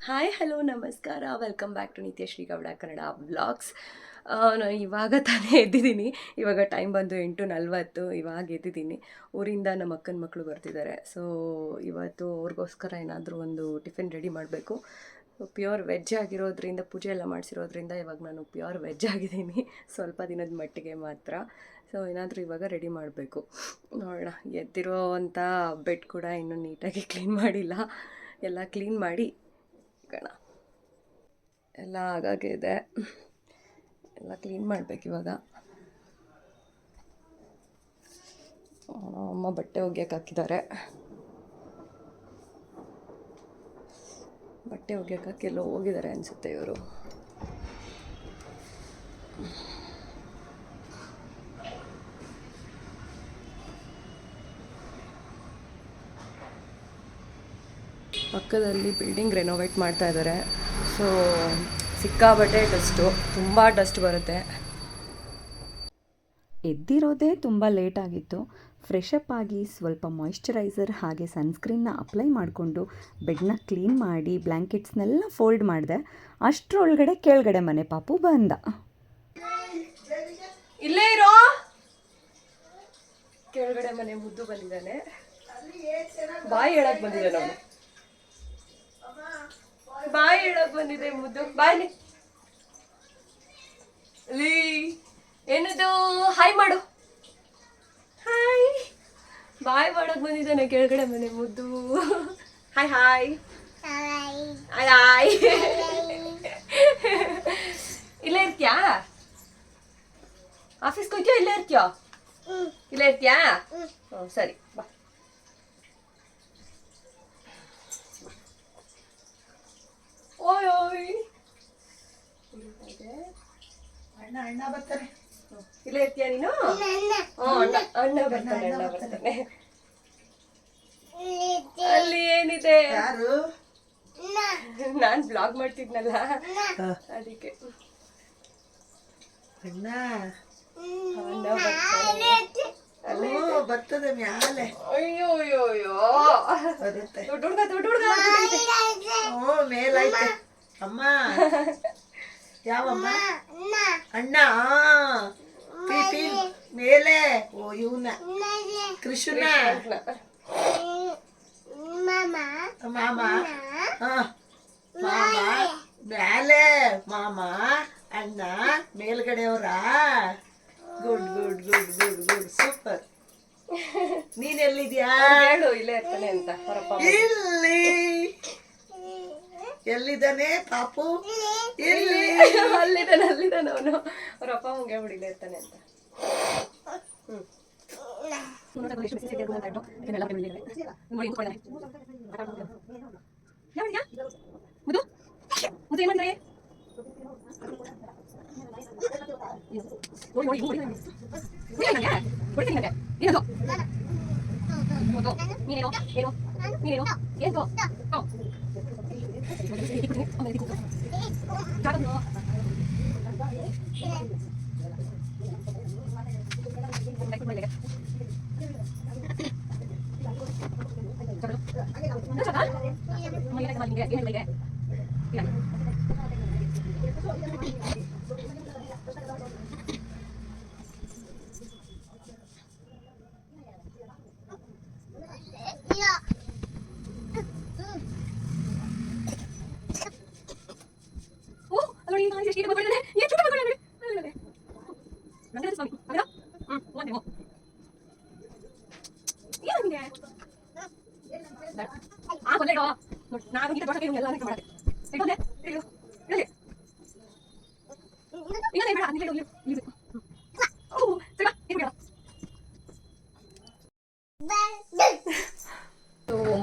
Hi hello ನಮಸ್ಕಾರ welcome back to Nithyashree Gowda Kannada vlogs. ನಾನು ಇವಾಗ ತಾನೇ ಎದ್ದಿದ್ದೀನಿ. ಇವಾಗ ಟೈಮ್ ಬಂದು 8:40. ಇವಾಗ ಎದ್ದಿದ್ದೀನಿ. ಊರಿಂದ ನಮ್ಮ ಅಕ್ಕನ ಮಕ್ಕಳು ಬರ್ತಿದ್ದಾರೆ. ಸೊ ಇವತ್ತು ಅವ್ರಿಗೋಸ್ಕರ ಏನಾದರೂ ಒಂದು ಟಿಫಿನ್ ರೆಡಿ ಮಾಡಬೇಕು. ಪ್ಯೂರ್ ವೆಜ್ ಆಗಿರೋದ್ರಿಂದ, ಪೂಜೆ ಎಲ್ಲ ಮಾಡಿಸಿರೋದ್ರಿಂದ ಇವಾಗ ನಾನು ಪ್ಯೂರ್ ವೆಜ್ ಆಗಿದ್ದೀನಿ, ಸ್ವಲ್ಪ ದಿನದ ಮಟ್ಟಿಗೆ ಮಾತ್ರ. ಸೊ ಏನಾದರೂ ಇವಾಗ ರೆಡಿ ಮಾಡಬೇಕು. ನೋಡೋಣ. ಎದ್ದಿರೋವಂಥ ಬೆಡ್ ಕೂಡ ಇನ್ನೂ ನೀಟಾಗಿ ಕ್ಲೀನ್ ಮಾಡಿಲ್ಲ. ಎಲ್ಲ ಕ್ಲೀನ್ ಮಾಡಿ ಕಣ ಎಲ್ಲ ಆಗಾಗಿದೆ. ಎಲ್ಲ ಕ್ಲೀನ್ ಮಾಡಬೇಕು ಇವಾಗ. ಅಮ್ಮ ಬಟ್ಟೆ ಒಗ್ಯಕ್ಕೆ ಹಾಕಿದ್ದಾರೆ. ಬಟ್ಟೆ ಒಗ್ಯಕ್ಕೆ ಎಲ್ಲೋ ಹೋಗಿದ್ದಾರೆ ಅನಿಸುತ್ತೆ ಇವರು. ಪಕ್ಕದಲ್ಲಿ ಬಿಲ್ಡಿಂಗ್ ರೆನೋವೇಟ್ ಮಾಡ್ತಾ ಇದ್ದಾರೆ. ಸೊ ಸಿಕ್ಕಾಬಟ್ಟೆ ಡಸ್ಟು, ತುಂಬ ಡಸ್ಟ್ ಬರುತ್ತೆ. ಎದ್ದಿರೋದೇ ತುಂಬ ಲೇಟ್ ಆಗಿತ್ತು. ಫ್ರೆಶ್ ಅಪ್ ಆಗಿ ಸ್ವಲ್ಪ ಮಾಯಿಶ್ಚರೈಸರ್ ಹಾಗೆ ಸನ್ಸ್ಕ್ರೀನ್ನ ಅಪ್ಲೈ ಮಾಡಿಕೊಂಡು ಬೆಡ್ನ ಕ್ಲೀನ್ ಮಾಡಿ ಬ್ಲ್ಯಾಂಕೆಟ್ಸ್ನೆಲ್ಲ ಫೋಲ್ಡ್ ಮಾಡಿದೆ. ಅಷ್ಟರೊಳಗಡೆ ಕೆಳಗಡೆ ಮನೆ ಪಾಪು ಬಂದ. ಇಲ್ಲೇ ಇರೋ. ಕೆಳಗಡೆ ಮನೆ ಮುದ್ದು ಬಂದಿದ್ದಾನೆ. ಬಾಯಿ ಹೇಳಕ್ ಬಂದಿದ್ದಾನೆ ಅವನು. ಬಾಯ್ ಹೇಳಕ್ ಬಂದಿದೆ ಮುದ್ದು. ಬಾಯ್ಲಿ ಏನದು? ಹಾಯ್ ಮಾಡು. ಹಾಯ್. ಬಾಯ್ ಮಾಡಕ್ ಬಂದಿದ್ದಾನೆ ಕೆಳಗಡೆ ಮನೆ ಮುದ್ದು. Hi hi hi hi. ಇಲ್ಲೇ ಇರ್ತೀಯಾ? ಆಫೀಸ್ಗೆ ಹೋಗ್ತೀಯಾ? ಇಲ್ಲೇ ಇರ್ತೀಯಾ? ಇಲ್ಲೇ ಇರ್ತೀಯಾ? ಹ್ಞೂ ಸರಿ ಬಾ. ಓಯ್ ಓಯ್. ಅಣ್ಣ ಬರ್ತಾರೆ. ಇಲ್ಲೇ ಇರ್ತೀಯ ನೀನು? ಅಣ್ಣ ಬರ್ತಾನೆ. ಅಲ್ಲಿ ಏನಿದೆ? ಯಾರು? ನಾನ್ ಬ್ಲಾಗ್ ಮಾಡ್ತಿದ್ನಲ್ಲ ಅದಕ್ಕೆ. ಅಣ್ಣ ಬರ್ತದೆ ಮ್ಯಾಲೆ. ಅಯ್ಯೋ ಅಯ್ಯೋ ಅಯ್ಯೋ. ಬರುತ್ತೆ. ದೊಡ್ಡ ಹುಡುಗ. ಮೇಲೈತೆ ಅಮ್ಮ. ಯಾವಮ್ಮ? ಅಣ್ಣ ಪಿ ಮೇಲೆ. ಓ ಇವನ ಕೃಷ್ಣ ಮಾಮ. ಮಾಮ ಮ್ಯಾಲೆ. ಮಾಮ ಅಣ್ಣ ಮೇಲ್ಗಡೆಯವರ. Good good good good good super. ನೀನ್ ಎಲ್ಲಿದ್ಯಾ? ಹೇಳು ಇಲ್ಲೇ ಇರ್ತಾನೆ ಅಂತ. ಇಲ್ಲಿ ಎಲ್ಲಿದ್ದಾನೆ ಪಾಪು? ಇಲ್ಲಿ ಅಲ್ಲಿದ್ದಾನೆ ಅವನು. ಅವ್ರ ಅಪ್ಪ ಅಮ್ಮಂಗೆ ಹುಡಿಲೇ ಇರ್ತಾನೆ ಅಂತ.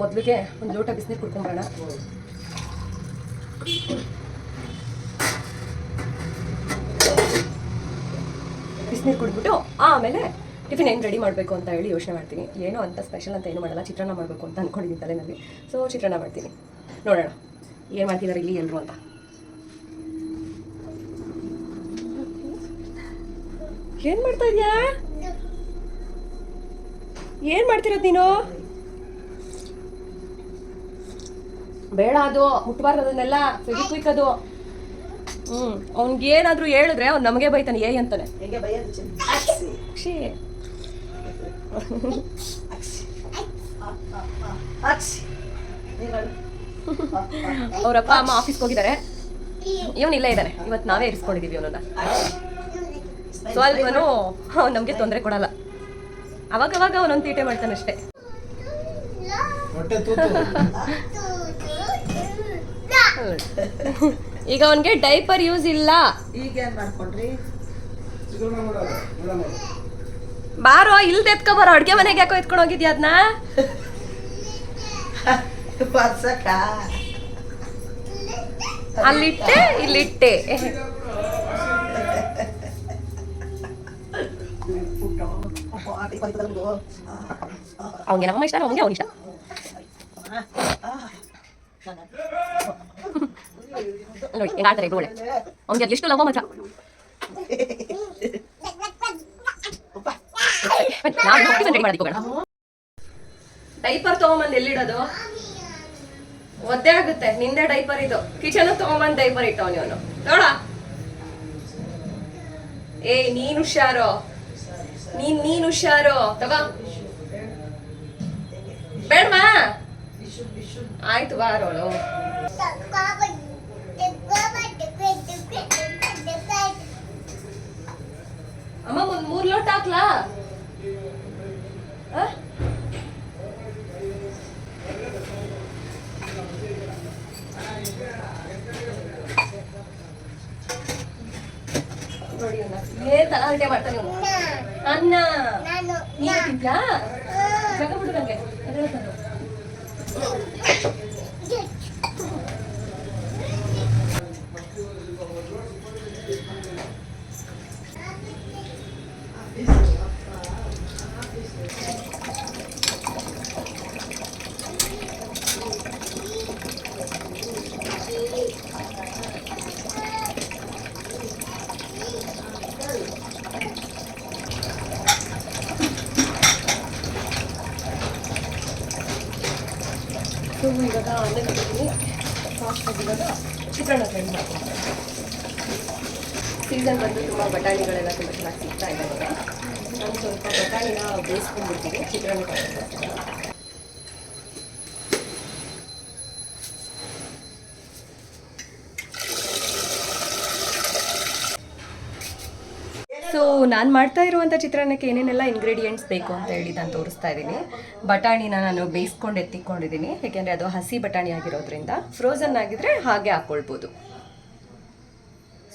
ಮೊದಲಿಗೆ ಒಂದು ಲೋಟ ಬಿಸಿನೀರು ಕುಡ್ಕೊಂಬರೋಣ. ಬಿಸಿನೀರು ಕುಡಿದ್ಬಿಟ್ಟು ಆಮೇಲೆ ಟಿಫಿನ್ ಹೆಂಗೆ ರೆಡಿ ಮಾಡಬೇಕು ಅಂತ ಹೇಳಿ ಯೋಚನೆ ಮಾಡ್ತೀನಿ. ಏನೋ ಅಂತ ಸ್ಪೆಷಲ್ ಅಂತ ಏನು ಮಾಡಲ್ಲ, ಚಿತ್ರಾನ್ನ ಮಾಡಬೇಕು ಅಂತ ಅಂದ್ಕೊಂಡಿದ್ದೀನಿ ತಲೆನಲ್ಲಿ. ಸೊ ಚಿತ್ರಾನ್ನ ಮಾಡ್ತೀನಿ. ನೋಡೋಣ ಏನು ಮಾಡ್ತಿದ್ದಾರೆ ಇಲ್ಲಿ ಎಲ್ಲರೂ ಅಂತ. ಏನು ಮಾಡ್ತಾ ಇದೀಯಾ? ಏನು ಮಾಡ್ತಿರೋದು ನೀನು? ಬೇಡ ಅದು ಮುಟ್ಬಾರ್ದು ಅದನ್ನೆಲ್ಲ ಫೆವಿಕ್ವಿಕ್ ಅದು. ಅವ್ನಿಗೆ ಏನಾದರೂ ಹೇಳಿದ್ರೆ ಅವ್ನು ನಮಗೆ ಬೈತಾನೆ ಏ ಅಂತಾನೆ. ಹೆಂಗೆ ಬೈಯೋದು ಅಕ್ಷಿ ಖುಷಿ. ಅಕ್ಷಿ ಅವ್ರ ಅಪ್ಪ ಅಮ್ಮ ಆಫೀಸ್ಗೆ ಹೋಗಿದ್ದಾರೆ, ಇವನು ಇಲ್ಲೇ ಇದ್ದಾನೆ. ಇವತ್ತು ನಾವೇ ಇರಿಸ್ಕೊಂಡಿದ್ದೀವಿ ಅವನನ್ನ. ಸ್ವಲ್ಪನೂ ಅವ್ನು ನಮಗೆ ತೊಂದರೆ ಕೊಡಲ್ಲ. ಅವಾಗವಾಗ ಅವನೊಂದು ತೀಟೆ ಮಾಡ್ತಾನೆ ಅಷ್ಟೇ. ಈಗ ಅವನಿಗೆ ಡೈಪರ್ ಯೂಸ್ ಇಲ್ಲ. ಈಗ ಏನ್ ಮಾಡ್ಕೊಂಡ್ರಿ? ಬಾರೋ ಇಲ್ದ ಎತ್ಕೊ ಬರೋ. ಅಡ್ಗೆ ಮನೆಗೆ ಯಾಕೋ ಎತ್ಕೊಂಡು ಹೋಗಿದ್ಯಾ ಅದನ್ನ? ಬರ್ಸಕ್ಕ ಅಲ್ಲಿಟ್ಟೆ ಇಲ್ಲಿಟ್ಟೆ. ಅವ್ನಿಗೆ ನಮ್ಮ ಇಷ್ಟ, ಅವ್ನಿಗೆ ಅವನಿಷ್ಟ. ನೋಡಿ ಹೆಂಗ ಆಡ್ತಾರೆ ಇಬ್ರು ಒಳ್ಳೆ. ಅವ್ನಿಗೆ ಅದೆಷ್ಟು ಲವ ಮಾತ್ರ. ಡೈಪರ್ ತಗೊಂಬಂದು ಎಲ್ಲಿಡೋದು? ಒದ್ದೆ ಆಗುತ್ತೆ. ನಿಂದೆ ಡೈಪರ್ ಇದು. ಕಿಚನ್ ತಗೊಂಬಂದ್ ಡೈಪರ್ ಇಟ್ಟವನು ಇವನು. ನೋಡ ಏ ನೀನ್ ಹುಷಾರೋ, ನೀನ್ ಹುಷಾರೋ. ತಗೋ ಬೇಡವಾ? ಆಯ್ತು ಬಾರೋಳು. ಅಮ್ಮ ಒಂದ್ 3 ಲೋಟ ಹಾಕ್ಲಾ? ನೋಡಿ ಏನ್ ತಲಾಟೆ ಮಾಡ್ತಾನೆ ಇವನು. ಅನ್ನ ನೀನು ತಿಂತ್ಯಾ? ಜಗ ಬಿಡು ನಂಗೆ. ಇವಾಗ ಅನ್ನ ಇಟ್ಟಿದ್ದೀನಿ. ಫಾಸ್ಟಾಗಿ ಇವಾಗ ಚಿತ್ರಾನ್ನ ಫ್ರೈ ಮಾಡ್ತೀನಿ. ಸೀಸನ್ ಬಂದು ತುಂಬ ಬಟಾಣಿಗಳೆಲ್ಲ ತುಂಬ ಚೆನ್ನಾಗಿ ಸಿಗ್ತಾ ಇದೆ ಇವಾಗ. ನಾನು ಸ್ವಲ್ಪ ಬಟಾಣಿನ ಬೇಯಿಸ್ಕೊಂಡ್ಬಿಡ್ತೀನಿ ಚಿತ್ರಾನ್ನ ಮಾಡ್ತೀನಿ. ಸೊ ನಾನು ಮಾಡ್ತಾ ಇರುವಂಥ ಚಿತ್ರಾನ್ನಕ್ಕೆ ಏನೇನೆಲ್ಲ ಇಂಗ್ರೀಡಿಯೆಂಟ್ಸ್ ಬೇಕು ಅಂತ ಹೇಳಿ ನಾನು ತೋರಿಸ್ತಾ ಇದ್ದೀನಿ. ಬಟಾಣಿನ ನಾನು ಬೇಯಿಸ್ಕೊಂಡು ಎತ್ತಿಕೊಂಡಿದ್ದೀನಿ, ಏಕೆಂದರೆ ಅದು ಹಸಿ ಬಟಾಣಿ ಆಗಿರೋದ್ರಿಂದ. ಫ್ರೋಝನ್ ಆಗಿದ್ರೆ ಹಾಗೆ ಹಾಕ್ಕೊಳ್ಬೋದು.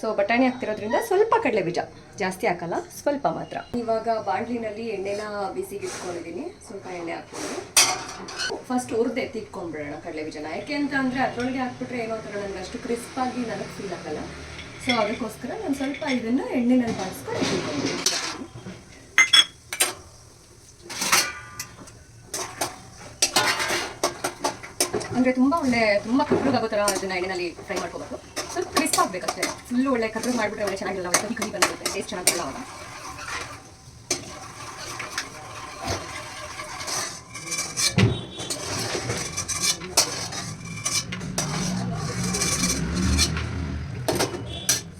ಸೊ ಬಟಾಣಿ ಹಾಕ್ತಿರೋದ್ರಿಂದ ಸ್ವಲ್ಪ ಕಡಲೆ ಬೀಜ ಜಾಸ್ತಿ ಹಾಕಲ್ಲ, ಸ್ವಲ್ಪ ಮಾತ್ರ. ಇವಾಗ ಬಾಣಲಿನಲ್ಲಿ ಎಣ್ಣೆನ ಬಿಸಿಗೆ ಇಟ್ಕೊಂಡಿದ್ದೀನಿ. ಸ್ವಲ್ಪ ಎಣ್ಣೆ ಹಾಕ್ಕೊಂಡು ಫಸ್ಟ್ ಹುರಿದು ಎತ್ತಿಟ್ಕೊಂಡ್ಬಿಡೋಣ ಕಡಲೆ ಬೀಜನ. ಯಾಕೆ ಅಂತ ಅಂದರೆ ಅದರೊಳಗೆ ಹಾಕ್ಬಿಟ್ರೆ ಏನೋ ಥರ ನನಗೆ ಅಷ್ಟು ಕ್ರಿಸ್ಪಾಗಿ ನನಗೆ ಫೀಲ್ ಆಗಲ್ಲ. ಸೊ ಅದಕ್ಕೋಸ್ಕರ ನಾನು ಸ್ವಲ್ಪ ಇದನ್ನು ಎಣ್ಣೆನಲ್ಲಿ ಬಾಡಿಸ್ಕೊಂಡು ಇಟ್ಕೊಂಡಿದ್ದೀನಿ. ಅಂದರೆ ತುಂಬ ಕರ್ರಗಾಗೋ ಥರ ಅದನ್ನು ಎಣ್ಣೆನಲ್ಲಿ ಫ್ರೈ ಮಾಡ್ಕೋಬೇಕು. ಸ್ವಲ್ಪ ಕ್ರಿಸ್ಪ್ ಆಗಬೇಕಷ್ಟೇ. ಫುಲ್ಲು ಒಳ್ಳೆ ಕರ್ರಗೆ ಮಾಡಿಬಿಟ್ರೆ ಒಳ್ಳೆ ಚೆನ್ನಾಗಿಲ್ಲ, ಒಳ್ಳೆ ಕಹಿ ಬಂದಿರುತ್ತೆ, ಟೇಸ್ಟ್ ಚೆನ್ನಾಗಿಲ್ಲ ಅವಾಗ.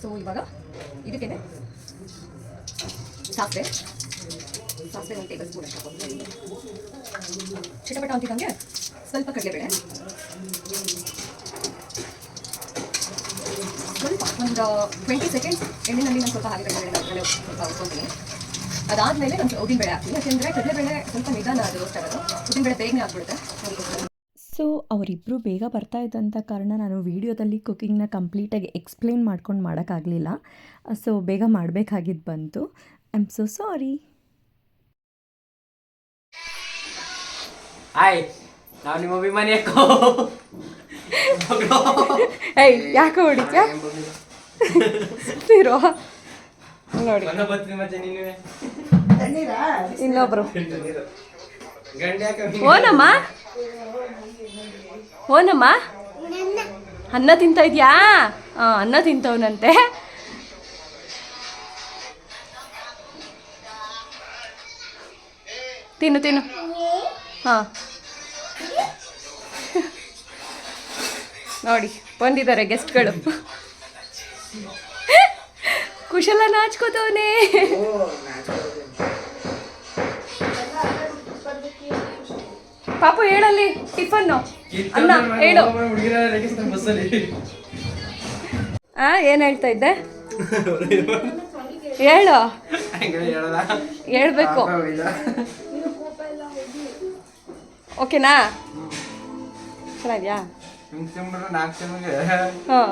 ಸೊ ಇವಾಗ ಇದಕ್ಕೆ ಸಾಸಿವೆ 1 ಟೇಬಲ್ ಸ್ಪೂನ್ ಅಷ್ಟು ಹಾಕೋದು. ಚಿಟಪಟ ಅಂತಿದ್ದಂಗೆ ಸ್ವಲ್ಪ ಕಡಲೆಬೇಳೆ, ಸ್ವಲ್ಪ ಒಂದು 20 ಸೆಕೆಂಡ್ಸ್ ಎಣ್ಣೆಯಲ್ಲಿ ನಾನು ಸ್ವಲ್ಪ ಹಾಗೆ ಕಡಲೆಬೇಳೆ ಸ್ವಲ್ಪ ಉಟ್ಕೊತೀನಿ. ಅದಾದಮೇಲೆ ನಾನು ಉದ್ದಿನಬೇಳೆ ಹಾಕ್ತೀನಿ. ಯಾಕೆಂದರೆ ಕಡಲೆಬೇಳೆ ಸ್ವಲ್ಪ ನಿಧಾನ ಅದು ರೋಸ್ಟ್ ಆಗೋದು, ಉದ್ದಿನಬೇಳೆ ಬೇಗನೆ ಹಾಕ್ಬಿಡುತ್ತೆ. ಸೊ ಅವರಿಬ್ಬರು ಬೇಗ ಬರ್ತಾ ಇದ್ದಂಥ ಕಾರಣ ನಾನು ವೀಡಿಯೋದಲ್ಲಿ ಕುಕ್ಕಿಂಗ್ನ ಕಂಪ್ಲೀಟಾಗಿ ಎಕ್ಸ್ಪ್ಲೇನ್ ಮಾಡ್ಕೊಂಡು ಮಾಡೋಕ್ಕಾಗಲಿಲ್ಲ. ಸೊ ಬೇಗ ಮಾಡಬೇಕಾಗಿದ್ದು ಬಂತು. I am so sorry. Hi, ನಾವು ನಿಮ್ಮ ಅಭಿಮಾನಿ. ಏಯ್ ಯಾಕೆ ಹೊಡಿತ್ಯಾ? ಇರೋ ನೋಡಿ ಇನ್ನೊಬ್ರು. ಓನಮ್ಮ ಅನ್ನ ತಿಂತ ಇದ್ಯಾ? ಅನ್ನ ತಿಂತವನಂತೆ. ತಿನ್ನು ಹಾಂ. ನೋಡಿ ಬಂದಿದ್ದಾರೆ ಗೆಸ್ಟ್ಗಳು. ಕುಶಲ ನಾಚ್ಕೋತವನೇ. ಪಾಪು ಹೇಳಲ್ಲಿ ಟಿಫನ್ನು ಅನ್ನ ಹೇಳು. ಏನು ಹೇಳ್ತಾ ಇದ್ದೆ? ಹೇಳು. ಹೇಳ್ಬೇಕು. ಓಕೆನಾ? ಚೆನ್ನಾಗಿದ್ಯಾ? ಹಾಂ.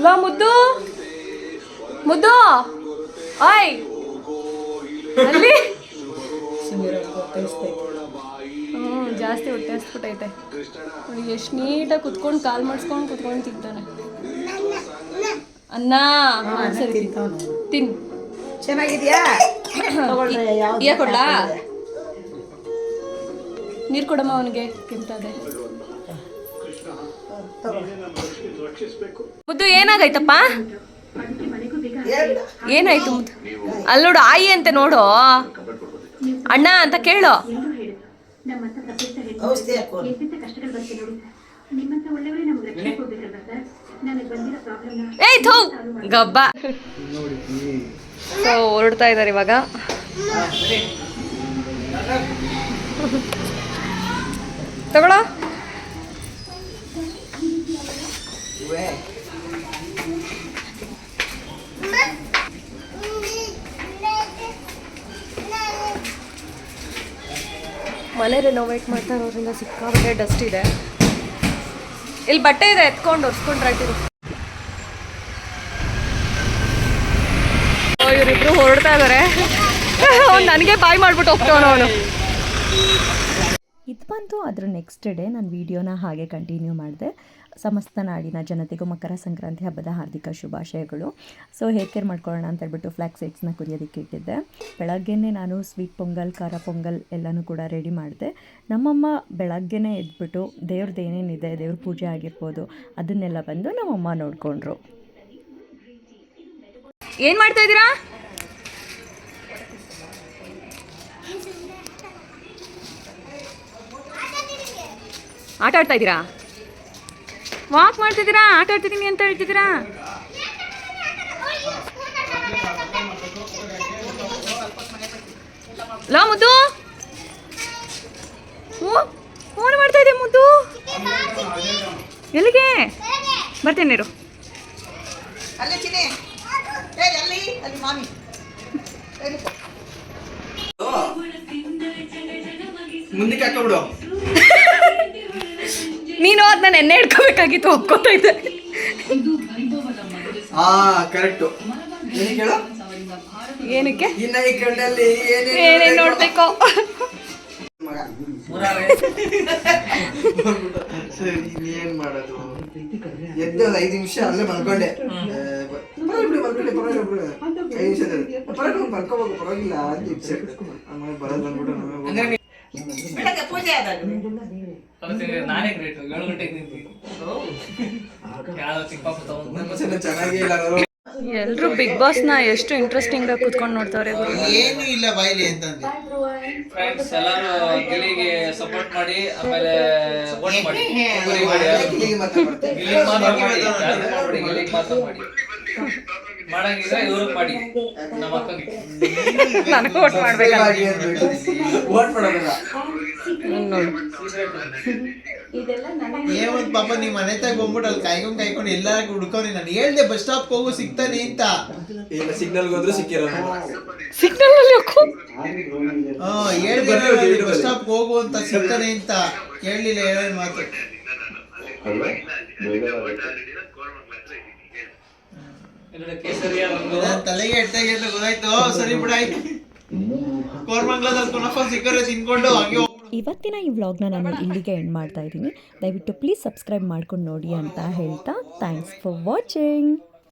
ಲೋ ಮುದ್ದು ಮುದ್ದು ಆಯ್ ಅಲ್ಲಿ ಜಾಸ್ತಿ ಹೊಟ್ಟೆ ಹಸ್ಬಿಟ್ಟೈತೆ. ನೋಡಿ ಎಷ್ಟು ನೀಟಾಗಿ ಕುತ್ಕೊಂಡು ಕಾಲು ಮಾಡಿಸ್ಕೊಂಡು ಕುತ್ಕೊಂಡು ತಿಂತಾನೆ. ಅನ್ನ ಸರಿ ತಿನ್ನು. ಚೆನ್ನಾಗಿದ್ಯಾ? ಈಗ ಕೊಡ್ಲಾ? ನೀರು ಕೊಡಮ್ಮ ಅವನಿಗೆ, ಕೆಮ್ತದೆ. ಮುದ್ದು ಏನಾಗೈತಪ್ಪ? ಏನಾಯ್ತು ಮುದ್ದು? ಅಲ್ಲಿ ನೋಡು, ಆಯಿ ಅಂತ ನೋಡು, ಅಣ್ಣ ಅಂತ ಕೇಳು. ಔಷಧಿ ಹಾಕೋದು. ಏಯ್ ಥೂ ಗಬ್ಬ. ಸೊ ಹೊರಡ್ತಾ ಇದ್ದಾರೆ ಇವಾಗ. ತಗೊಳ್ಳೋ. ಮನೆ ರೆನೋವೇಟ್ ಮಾಡ್ತಾ ಇರೋದ್ರಿಂದ ಸಿಕ್ಕಾಪಟ್ಟೆ ಡಸ್ಟ್ ಇದೆ. ಇಲ್ಲಿ ಬಟ್ಟೆ ಇದೆ, ಎತ್ಕೊಂಡು ಒರೆಸ್ಕೊಂಡ್ರಾಯ್ತಿರು. ಇವರಿಬ್ರು ಹೊರಡ್ತಾ ಇದ್ದಾರೆ. ಅವ್ನು ನನಗೆ ಬಾಯ್ ಮಾಡ್ಬಿಟ್ಟು ಹೋಗ್ತಾವನು ಅವನು. ಇದು ಬಂತು ಅದರ ನೆಕ್ಸ್ಟ್ ಡೇ ನಾನು ವೀಡಿಯೋನ ಹಾಗೆ ಕಂಟಿನ್ಯೂ ಮಾಡಿದೆ. ಸಮಸ್ತ ನಾಡಿನ ಜನತೆಗೂ ಮಕರ ಸಂಕ್ರಾಂತಿ ಹಬ್ಬದ ಹಾರ್ದಿಕ ಶುಭಾಶಯಗಳು. ಸೊ ಹೇರ್ ಕೇರ್ ಮಾಡ್ಕೊಳ್ಳೋಣ ಅಂತ ಹೇಳ್ಬಿಟ್ಟು ಫ್ಲ್ಯಾಕ್ಸ್ ಸೀಡ್ಸ್ನ ಕುದಿಯೋದಕ್ಕೆ ಇಟ್ಟಿದ್ದೆ. ಬೆಳಗ್ಗೆನೇ ನಾನು ಸ್ವೀಟ್ ಪೊಂಗಲ್, ಖಾರ ಪೊಂಗಲ್ ಎಲ್ಲನೂ ಕೂಡ ರೆಡಿ ಮಾಡಿದೆ. ನಮ್ಮಮ್ಮ ಬೆಳಗ್ಗೆನೇ ಎದ್ಬಿಟ್ಟು ದೇವ್ರದ್ದು ಏನೇನಿದೆ, ದೇವ್ರ ಪೂಜೆ ಆಗಿರ್ಬೋದು ಅದನ್ನೆಲ್ಲ ಬಂದು ನಮ್ಮಮ್ಮ ನೋಡಿಕೊಂಡ್ರು. ಏನು ಮಾಡ್ತಾ ಇದ್ದೀರಾ? ಆಟ ಆಡ್ತಾ ಇದ್ದೀರಾ? ವಾಕ್ ಮಾಡ್ತಿದ್ದೀರಾ? ಆಟ ಆಡ್ತಿದ್ದೀನಿ ಅಂತ ಹೇಳ್ತಿದ್ದೀರಾ? ಲೋ ಮುದ್ದು, ಫೋನ್ ಮಾಡ್ತಾ ಇದ್ದೆ ಮುದ್ದು. ಎಲ್ಲಿಗೆ? ಬರ್ತೇನೆ ಇರು. ಅಲ್ಲಿ ಚಿನ್ನಿ, ಅಲ್ಲಿ ಮಾಮಿ. ಮುಂದಕ್ಕೆ ಹಾಕೋಬಿಡು. ನೀನು ಅದನ್ನ ನೆನ್ನೆ ಹಿಡ್ಕೋಬೇಕಾಗಿತ್ತು, ಒಪ್ಕೋತಾ ಇದ್ದೆ. ಕರೆಕ್ಟು. ಏನು ಕೇಳು? ಏನಕ್ಕೆ? ಇನ್ನ ಈ ಕಣ್ಣಲ್ಲಿ ಏನೇನು ನೋಡ್ಬೇಕೋ. ಸರಿ, ಇನ್ನೇನ್ ಮಾಡೋದು? ಎದ್ದು 5 ನಿಮಿಷ ಅಲ್ಲೇ ಮಲ್ಕೊಂಡೆ. ಪರವಾಗಿಲ್ಲ ಅಂತ ಬರೋದು ಬಂದ್ಬಿಟ್ಟು ಬೆಳಗ್ಗೆ ಪೂಜೆ ಆದಾಗ ನಾನೇ ಗ್ರೇಟ್. 7 ಗಂಟೆಗೆ ಚೆನ್ನಾಗೇ ಇಲ್ಲ. ಎಲ್ರು ಬಿಗ್ ಬಾಸ್ನ ಎಷ್ಟು ಇಂಟ್ರೆಸ್ಟಿಂಗ್ ಆಗಿ ಕೂತ್ಕೊಂಡು ನೋಡ್ತಾರೆ. ಏನು ಇಲ್ಲ ಬಾಯ್ಲಿ ಅಂತಂದ್ರೆ ಫ್ರೆಂಡ್ಸ್ ಎಲ್ಲರೂ ಗಿಲ್ಲಿಗೆ ಸಪೋರ್ಟ್ ಮಾಡಿ, ಆಮೇಲೆ ವೋಟ್ ಮಾಡಿ. ಗಿಲ್ಲಿಗೆ ಮಾತ್ರ ಮಾಡಿ, ಯಾರಿಗೂ ಮಾಡ್ಬೇಡಿ, ಗಿಲ್ಲಿಗೆ ಮಾತ್ರ ಮಾಡಿ. ಮಾಡಂಗಿದ್ರೆ ಇವ್ರಿಗೆ ಮಾಡಿ, ನಮ್ಮ ಅಕ್ಕಗೆ. ನನಗೂ ವೋಟ್ ಮಾಡ್ಬೇಕಲ್ಲ. ವೋಟ್ ಮಾಡೋದಿಲ್ಲ. ಏನ್ ಪಾಪ ನೀವ್ ಮನೆ ತಗ ಹೋಗ್ಬಿಟ್ಟು ಅಲ್ಲಿ ಕಾಯ್ಕೊಂಡು ಎಲ್ಲಾರ ಹುಡ್ಕೊಂಡಿ. ನಾನು ಹೇಳ್ದೆ ಬಸ್ ಸ್ಟಾಪ್ ಹೋಗು ಸಿಗ್ತಾನೆ ಅಂತ. ಸಿಗ್ನಲ್ ಹೋದ್ರೆ ಸಿಕ್ಕಿರೋ ಸಿಗ್ನಲ್ ಅಲ್ಲಿ ಹೇಳ್ದೆ ಬಸ್ ಸ್ಟಾಪ್ ಹೋಗು ಅಂತ, ಸಿಗ್ತಾನೆ ಅಂತ ಹೇಳಲಿಲ್ಲ. ಹೇಳೋದ್ ಮಾತು ತಲೆಗೆ ಎಟ್ಟಾಗಿ ಗೊತ್ತಾಯ್ತು. ಸರಿ ಬಿಡಾಯ್ತು, ಕೋರ್ಮಂಗ್ಲದಲ್ಲಿ ಕೊನಫ ಸಿಕ್ಕರೆ ತಿನ್ಕೊಂಡು ಹಂಗೆ. ಇವತ್ತಿನ ಈ ವ್ಲಾಗ್ನ ನಾನು ಇಲ್ಲಿಗೆ ಎಂಡ್ ಮಾಡ್ತಾ ಇದ್ದೀನಿ. ದಯವಿಟ್ಟು ಪ್ಲೀಸ್ ಸಬ್ಸ್ಕ್ರೈಬ್ ಮಾಡ್ಕೊಂಡು ನೋಡಿ ಅಂತ ಹೇಳ್ತಾ ಥ್ಯಾಂಕ್ಸ್ ಫಾರ್ ವಾಚಿಂಗ್.